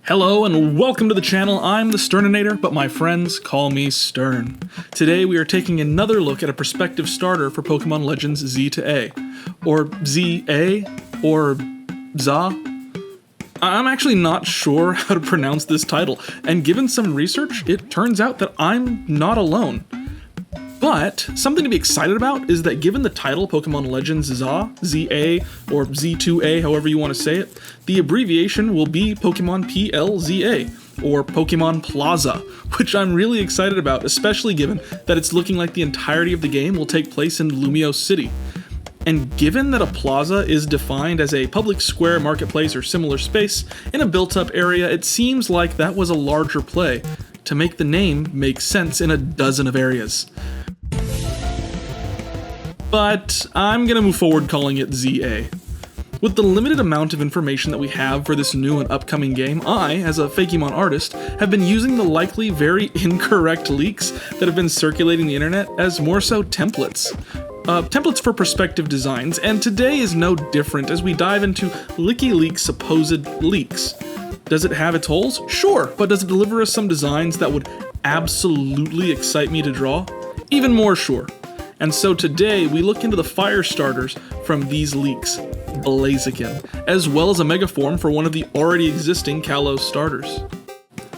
Hello and welcome to the channel. I'm the Thesterninator, but my friends call me Stern. Today we are taking another look at a prospective starter for Pokemon Legends Z to A. Or Z-A? Or ZA? I'm actually not sure how to pronounce this title, and given some research, it turns out that I'm not alone. But something to be excited about is that given the title Pokemon Legends ZA, ZA, or Z2A, however you want to say it, the abbreviation will be Pokemon PLZA, or Pokemon Plaza, which I'm really excited about, especially given that it's looking like the entirety of the game will take place in Lumiose City. And given that a plaza is defined as a public square, marketplace, or similar space in a built-up area, it seems like that was a larger play to make the name make sense in a dozen of areas. But I'm gonna move forward calling it ZA. With the limited amount of information that we have for this new and upcoming game, I, as a Fakemon artist, have been using the likely very incorrect leaks that have been circulating the internet as more so templates. Templates for prospective designs, and today is no different as we dive into WikiLeaks' supposed leaks. Does it have its holes? Sure, but does it deliver us some designs that would absolutely excite me to draw? Even more sure. And so today we look into the fire starters from these leaks, Blaziken, as well as a megaform for one of the already existing Kalos starters.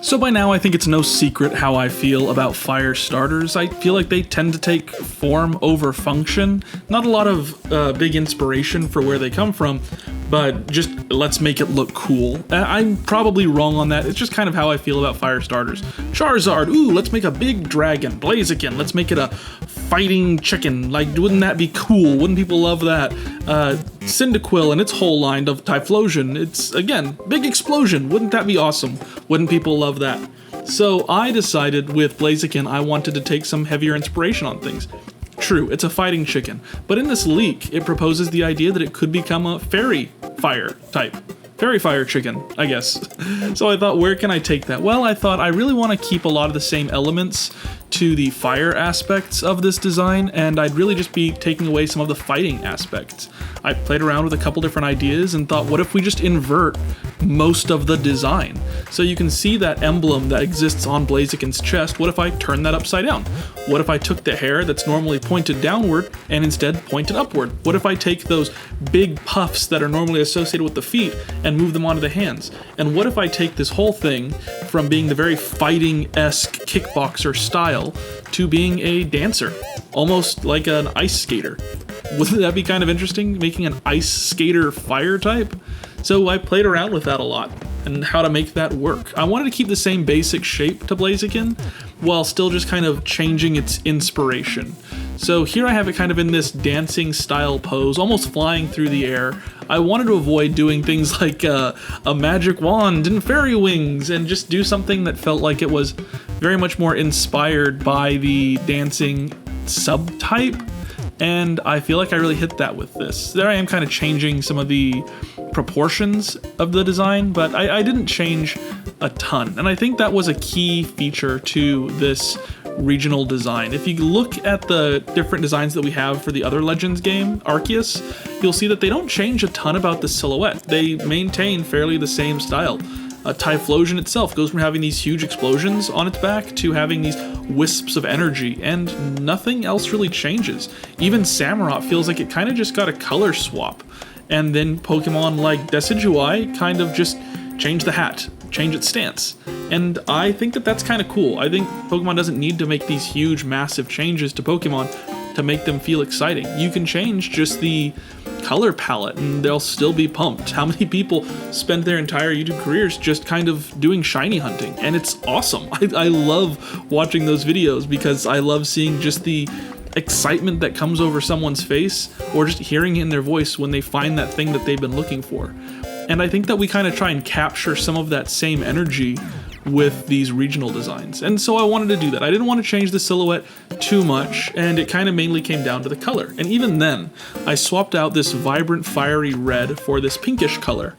So by now I think it's no secret how I feel about fire starters. I feel like they tend to take form over function, not a lot of big inspiration for where they come from, but just let's make it look cool. I'm probably wrong on that. It's just kind of how I feel about fire starters. Charizard, ooh, let's make a big dragon. Blaziken, let's make it a fighting chicken. Like, wouldn't that be cool? Wouldn't people love that? Cyndaquil and its whole line of Typhlosion. It's, again, big explosion. Wouldn't that be awesome? Wouldn't people love that? So I decided with Blaziken I wanted to take some heavier inspiration on things. True, it's a fighting chicken, but in this leak, it proposes the idea that it could become a fairy fire type. Fairy fire chicken, I guess. So I thought, where can I take that? Well, I thought I really want to keep a lot of the same elements to the fire aspects of this design, and I'd really just be taking away some of the fighting aspects. I played around with a couple different ideas and thought, what if we just invert most of the design? So you can see that emblem that exists on Blaziken's chest. What if I turn that upside down? What if I took the hair that's normally pointed downward and instead pointed upward? What if I take those big puffs that are normally associated with the feet and move them onto the hands? And what if I take this whole thing from being the very fighting-esque kickboxer style to being a dancer, almost like an ice skater? Wouldn't that be kind of interesting, making an ice skater fire type? So I played around with that a lot and how to make that work. I wanted to keep the same basic shape to Blaziken while still just kind of changing its inspiration. So here I have it kind of in this dancing style pose, almost flying through the air. I wanted to avoid doing things like a magic wand and fairy wings and just do something that felt like it was very much more inspired by the dancing subtype. And I feel like I really hit that with this. There I am kind of changing some of the proportions of the design, but I didn't change a ton. And I think that was a key feature to this regional design. If you look at the different designs that we have for the other Legends game, Arceus, you'll see that they don't change a ton about the silhouette. They maintain fairly the same style. Typhlosion itself goes from having these huge explosions on its back to having these wisps of energy, and nothing else really changes. Even Samurott feels like it kind of just got a color swap. And then Pokemon like Decidueye kind of just change the hat, change its stance. And I think that that's kind of cool. I think Pokemon doesn't need to make these huge, massive changes to Pokemon to make them feel exciting. You can change just the color palette and they'll still be pumped. How many people spend their entire YouTube careers just kind of doing shiny hunting? And it's awesome. I love watching those videos because I love seeing just the excitement that comes over someone's face or just hearing it in their voice when they find that thing that they've been looking for. And I think that we kind of try and capture some of that same energy with these regional designs. And so I wanted to do that. I didn't want to change the silhouette too much, and it kind of mainly came down to the color. And even then, I swapped out this vibrant fiery red for this pinkish color.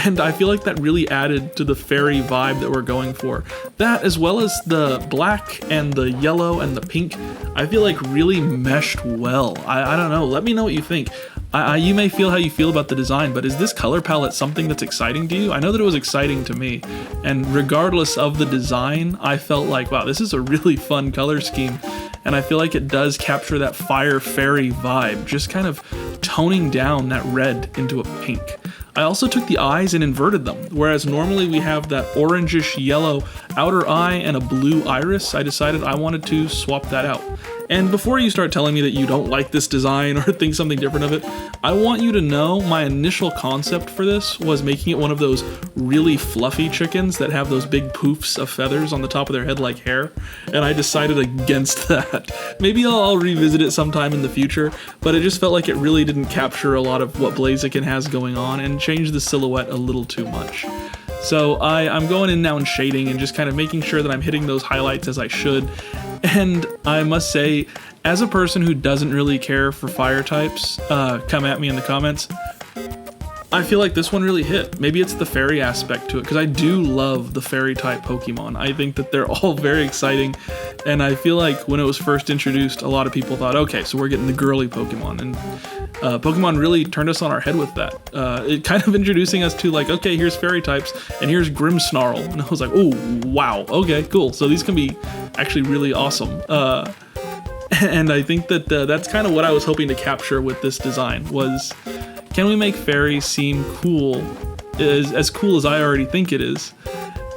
And I feel like that really added to the fairy vibe that we're going for. That, as well as the black and the yellow and the pink, I feel like really meshed well. I don't know, let me know what you think. You may feel how you feel about the design, but is this color palette something that's exciting to you? I know that it was exciting to me, and regardless of the design, I felt like, wow, this is a really fun color scheme, and I feel like it does capture that fire fairy vibe, just kind of toning down that red into a pink. I also took the eyes and inverted them, whereas normally we have that orangish yellow outer eye and a blue iris. I decided I wanted to swap that out. And before you start telling me that you don't like this design or think something different of it, I want you to know my initial concept for this was making it one of those really fluffy chickens that have those big poofs of feathers on the top of their head like hair, and I decided against that. Maybe I'll revisit it sometime in the future, but it just felt like it really didn't capture a lot of what Blaziken has going on and changed the silhouette a little too much. So I'm going in now and shading and just kind of making sure that I'm hitting those highlights as I should. And I must say, as a person who doesn't really care for fire types, come at me in the comments, I feel like this one really hit. Maybe it's the fairy aspect to it, because I do love the fairy type Pokemon. I think that they're all very exciting, and I feel like when it was first introduced, a lot of people thought, okay, so we're getting the girly Pokemon, and Pokemon really turned us on our head with that. It kind of introducing us to like, okay, here's fairy types, and here's Grimmsnarl, and I was like, oh, wow, okay, cool. So these can be actually really awesome. And I think that that's kind of what I was hoping to capture with this design was, can we make fairies seem cool, as cool as I already think it is,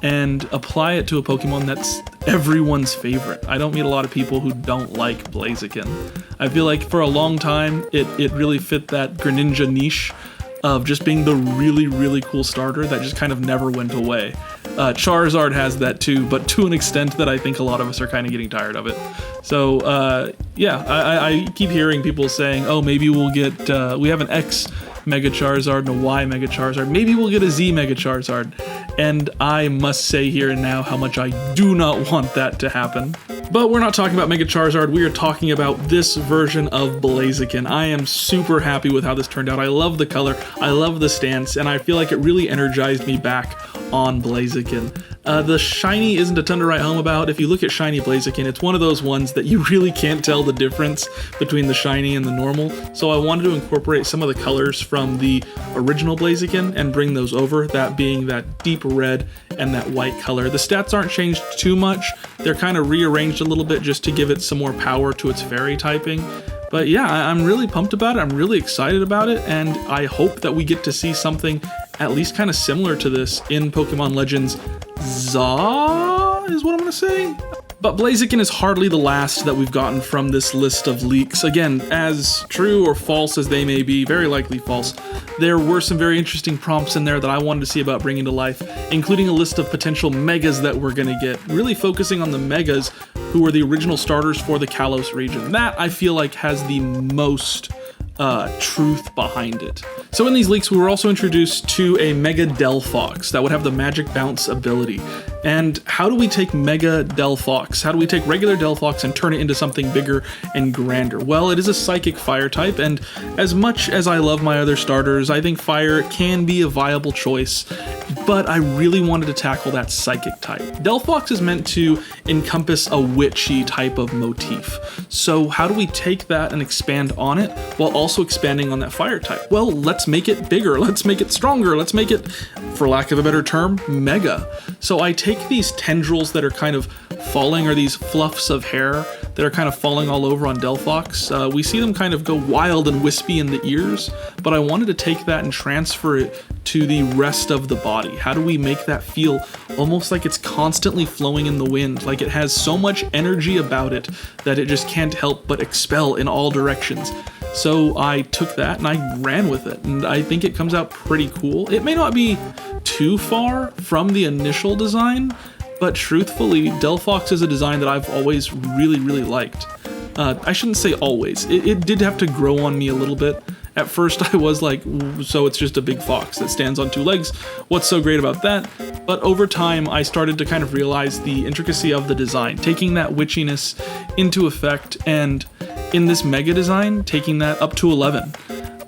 and apply it to a Pokemon that's everyone's favorite? I don't meet a lot of people who don't like Blaziken. I feel like for a long time, it really fit that Greninja niche of just being the really, really cool starter that just kind of never went away. Charizard has that too, but to an extent that I think a lot of us are kind of getting tired of it. So yeah, I keep hearing people saying, oh, maybe we'll get, we have an X Mega Charizard and a Y Mega Charizard, maybe we'll get a Z Mega Charizard. And I must say here and now how much I do not want that to happen. But we're not talking about Mega Charizard, we are talking about this version of Blaziken. I am super happy with how this turned out. I love the color, I love the stance, and I feel like it really energized me back on Blaziken. The shiny isn't a ton to write home about. If you look at shiny Blaziken, it's one of those ones that you really can't tell the difference between the shiny and the normal. So I wanted to incorporate some of the colors from the original Blaziken and bring those over, that being that deep red and that white color. The stats aren't changed too much. They're kind of rearranged a little bit just to give it some more power to its fairy typing. But yeah, I'm really pumped about it. I'm really excited about it, and I hope that we get to see something at least kind of similar to this in Pokemon Legends ZA, is what I'm gonna say. But Blaziken is hardly the last that we've gotten from this list of leaks. Again, as true or false as they may be, very likely false, there were some very interesting prompts in there that I wanted to see about bringing to life, including a list of potential megas that we're gonna get, really focusing on the megas who were the original starters for the Kalos region. That, I feel like, has the most truth behind it. So in these leaks, we were also introduced to a Mega Delphox that would have the Magic Bounce ability. And how do we take Mega Delphox? How do we take regular Delphox and turn it into something bigger and grander? Well, it is a psychic fire type, and as much as I love my other starters, I think fire can be a viable choice, but I really wanted to tackle that psychic type. Delphox is meant to encompass a witchy type of motif. So how do we take that and expand on it while also expanding on that fire type? Well, let's make it bigger, let's make it stronger, let's make it, for lack of a better term, mega. So I take these tendrils that are kind of falling, or these fluffs of hair that are kind of falling all over on Delphox. We see them kind of go wild and wispy in the ears, but I wanted to take that and transfer it to the rest of the body. How do we make that feel almost like it's constantly flowing in the wind, like it has so much energy about it that it just can't help but expel in all directions? So I took that and I ran with it, and I think it comes out pretty cool. It may not be too far from the initial design, but truthfully, Delphox is a design that I've always really, really liked. I shouldn't say always. It did have to grow on me a little bit. At first I was like, so it's just a big fox that stands on two legs. What's so great about that? But over time, I started to kind of realize the intricacy of the design, taking that witchiness into effect, and in this mega design, taking that up to 11.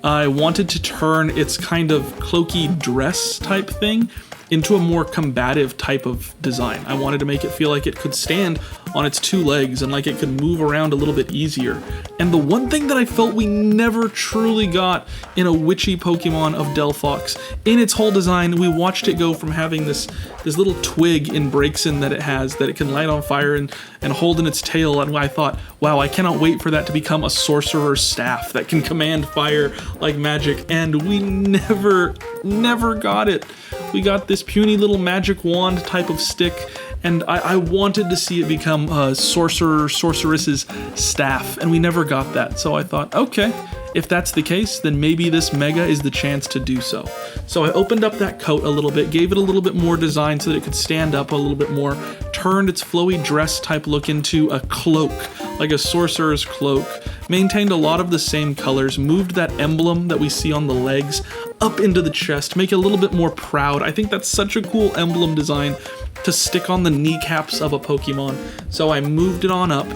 I wanted to turn its kind of cloaky dress type thing into a more combative type of design. I wanted to make it feel like it could stand on its 2 legs and like it could move around a little bit easier. And the one thing that I felt we never truly got in a witchy Pokemon of Delphox, in its whole design, we watched it go from having this little twig in Braixen that it has that it can light on fire and hold in its tail, and I thought, wow, I cannot wait for that to become a sorcerer's staff that can command fire like magic, and we never got it. We got this puny little magic wand type of stick, and I wanted to see it become a sorceress's staff, and we never got that. So I thought, okay, if that's the case, then maybe this Mega is the chance to do so. So I opened up that coat a little bit, gave it a little bit more design so that it could stand up a little bit more, turned its flowy dress type look into a cloak, like a sorcerer's cloak, maintained a lot of the same colors, moved that emblem that we see on the legs up into the chest, make it a little bit more proud. I think that's such a cool emblem design to stick on the kneecaps of a Pokemon. So I moved it on up,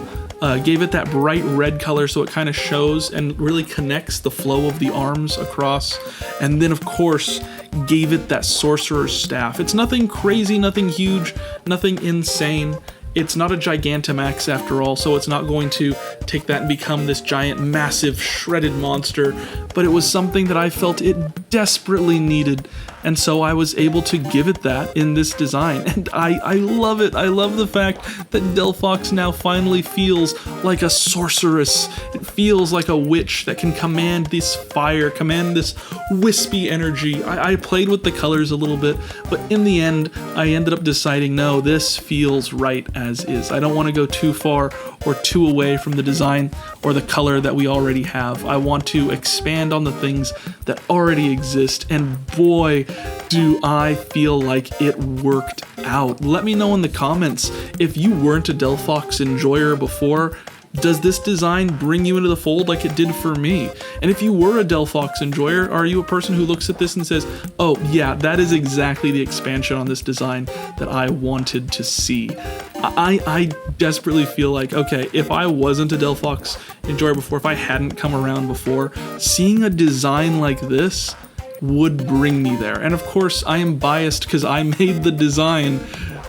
gave it that bright red color so it kind of shows and really connects the flow of the arms across, and then of course gave it that sorcerer's staff. It's nothing crazy, nothing huge, nothing insane. It's not a Gigantamax after all, so it's not going to take that and become this giant, massive, shredded monster, but it was something that I felt it desperately needed, and so I was able to give it that in this design, and I love it. I love the fact that Delphox now finally feels like a sorceress. It feels like a witch that can command this fire, command this wispy energy. I played with the colors a little bit, but in the end, I ended up deciding, no, this feels right as is. I don't want to go too far or too away from the design or the color that we already have. I want to expand on the things that already exist, and boy, do I feel like it worked out. Let me know in the comments if you weren't a Delphox enjoyer before. Does this design bring you into the fold like it did for me? And if you were a Delphox enjoyer, are you a person who looks at this and says, oh yeah, that is exactly the expansion on this design that I wanted to see? I desperately feel like, okay, if I wasn't a Delphox enjoyer before, if I hadn't come around before, seeing a design like this would bring me there. And of course, I am biased because I made the design,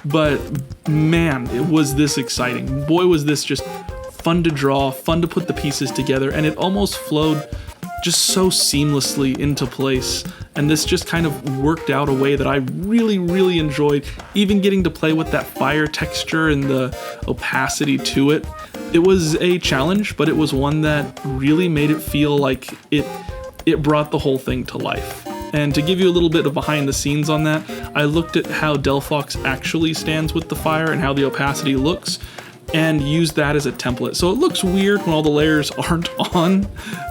but man, it was this exciting. Boy, was this just fun to draw, fun to put the pieces together, and it almost flowed just so seamlessly into place. And this just kind of worked out a way that I really enjoyed, even getting to play with that fire texture and the opacity to it. It was a challenge, but it was one that really made it feel like it brought the whole thing to life. And to give you a little bit of behind the scenes on that, I looked at how Delphox actually stands with the fire and how the opacity looks, and use that as a template. So it looks weird when all the layers aren't on,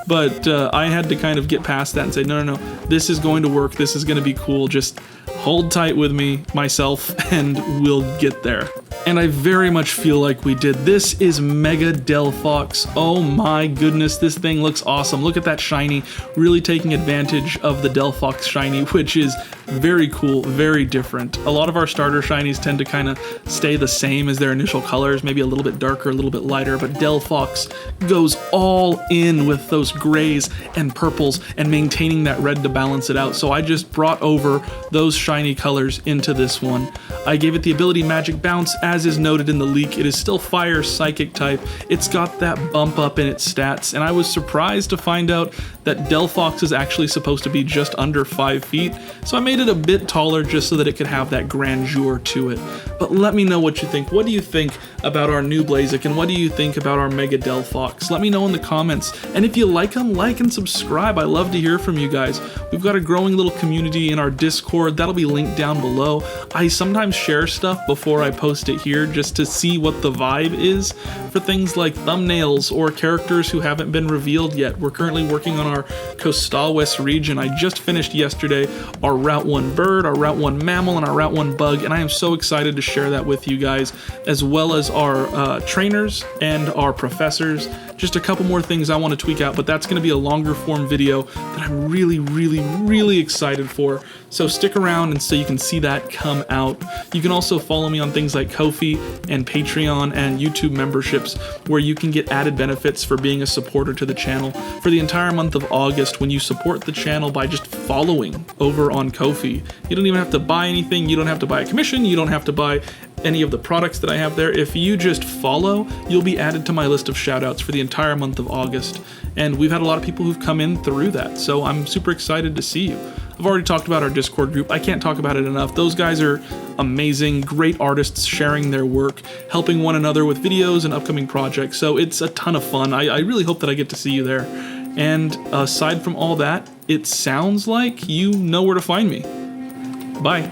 but I had to kind of get past that and say, no, this is going to work, this is going to be cool, just hold tight with me, myself, and we'll get there. And I very much feel like we did. This is Mega Delphox. Oh my goodness, this thing looks awesome. Look at that shiny, really taking advantage of the Delphox shiny, which is very cool, very different. A lot of our starter shinies tend to kind of stay the same as their initial colors, maybe a little bit darker, a little bit lighter, but Delphox goes all in with those grays and purples and maintaining that red to balance it out. So I just brought over those shiny colors into this one. I gave it the ability Magic Bounce, as is noted in the leak. It is still Fire Psychic type. It's got that bump up in its stats, and I was surprised to find out that Delphox is actually supposed to be just under 5 feet, so I made it a bit taller just so that it could have that grandeur to it. But let me know what you think. What do you think about our new Blaziken, and what do you think about our Mega Delphox? Let me know in the comments, and if you like them, like and subscribe. I love to hear from you guys. We've got a growing little community in our Discord. That'll be linked down below. I sometimes share stuff before I post it here just to see what the vibe is for things like thumbnails or characters who haven't been revealed yet. We're currently working on our Coastal West region. I just finished yesterday our Route 1 bird, our Route 1 mammal, and our Route 1 bug, and I am so excited to share that with you guys, as well as our trainers and our professors, just a couple more things I want to tweak out, but that's going to be a longer form video that I'm really excited for. So stick around and so you can see that come out. You can also follow me on things like Ko-fi and Patreon and YouTube memberships, where you can get added benefits for being a supporter to the channel for the entire month of August when you support the channel by just following over on Ko-fi. You don't even have to buy anything. You don't have to buy a commission. You don't have to buy any of the products that I have there. If you just follow, you'll be added to my list of shoutouts for the entire month of August. And we've had a lot of people who've come in through that, so I'm super excited to see you. I've already talked about our Discord group. I can't talk about it enough. Those guys are amazing, great artists sharing their work, helping one another with videos and upcoming projects. So it's a ton of fun. I really hope that I get to see you there. And aside from all that, it sounds like you know where to find me. Bye.